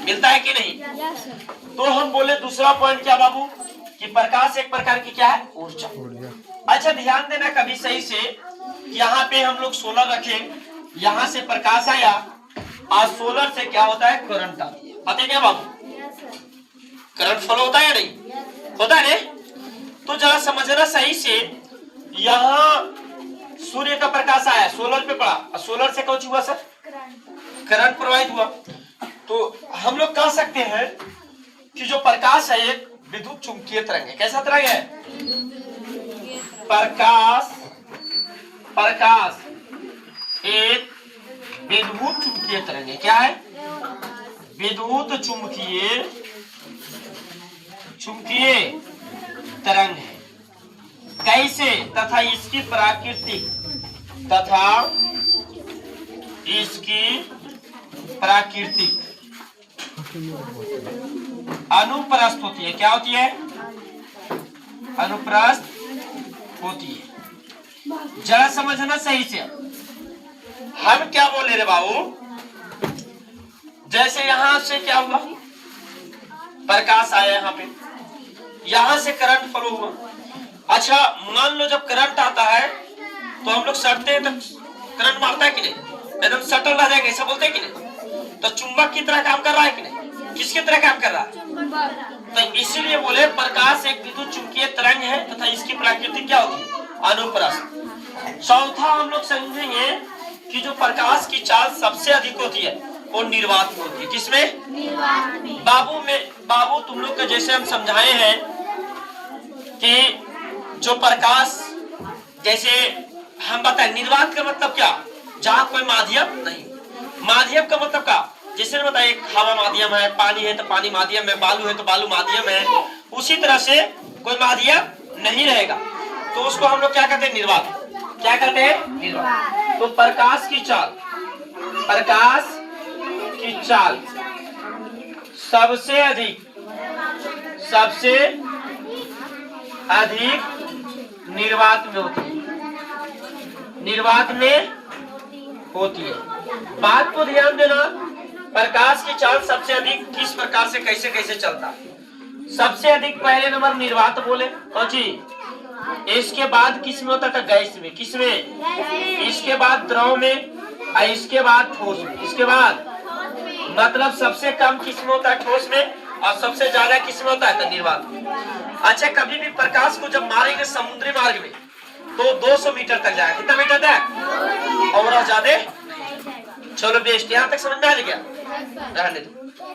मिलता है कि नहीं। तो हम बोले दूसरा पॉइंट क्या बाबू, कि प्रकाश एक प्रकार की क्या है, ऊर्जा। अच्छा ध्यान देना कभी सही से, यहाँ पे हम लोग सोलर रखे, यहाँ से प्रकाश आया और सोलर से क्या होता है, करंट आती है। पता है क्या बाबू, करंट फ्लो होता है या नहीं होता है नहीं? तो जरा समझना सही से, यहाँ सूर्य का प्रकाश आया, सोलर पे पड़ा और सोलर से कुछ हुआ सर, करंट प्रवाहित हुआ। तो हम लोग कह सकते हैं कि जो प्रकाश है एक विद्युत चुंबकीय तरंग है। कैसा तरंग है, प्रकाश एक विद्युत चुंबकीय तरंग है। क्या है, विद्युत चुंबकीय तरंग है। कैसे, तथा इसकी प्राकृतिक अनुप्रस्थ होती है। क्या होती है, अनुप्रस्थ होती है। जरा समझना सही से, हम क्या बोले रे बाबू, जैसे यहां से क्या हुआ, प्रकाश आया यहाँ पे, यहां से करंट फ्लो हुआ। अच्छा मान लो जब करंट आता है तो हम लोग सटते हैं तो करंट मारता है कि नहीं, एकदम सटल रह जाएगा, ऐसा बोलते हैं कि नहीं। तो चुंबक की तरह काम कर रहा है कि नहीं, किसकी तरह काम कर रहा है। तो इसीलिए बोले प्रकाश एक विद्युत चुंबकीय तरंग है तथा इसकी प्राकृतिक क्या होती है, अनुप्रस्थ। चौथा हम लोग समझेंगे कि जो प्रकाश की चाल सबसे अधिक होती है वो निर्वात में होती है। किसमें, निर्वात में। बाबू तुम लोग का जैसे हम समझाए हैं कि जो प्रकाश, जैसे हम बताएं निर्वात का मतलब क्या, जहाँ कोई माध्यम नहीं। माध्यम का मतलब क्या, जैसे बताइए हवा माध्यम है, पानी है तो पानी माध्यम है, बालू है तो बालू माध्यम है। उसी तरह से कोई माध्यम नहीं रहेगा तो उसको हम लोग क्या कहते हैं, निर्वात। क्या कहते हैं, निर्वात। तो प्रकाश की चाल सबसे अधिक निर्वात में होती है। बात को ध्यान देना, प्रकाश की चाल सबसे अधिक किस प्रकार से कैसे चलता है। सबसे अधिक पहले नंबर निर्वात बोले कौची, इसके बाद किस में होता था, गैस में। किसमें, इसके बाद द्रव में और इसके बाद ठोस में। इसके बाद मतलब सबसे कम किस में होता है, ठोस में, और सबसे ज्यादा किस में होता है, तो निर्वात में। अच्छा कभी भी प्रकाश को जब मारेंगे समुद्री मार्ग में तो 200 मीटर तक जाएगा। कितना मीटर तक, और ज्यादा। चलो बेस्ट, यहाँ तक समझ में आ गया, रहने दो।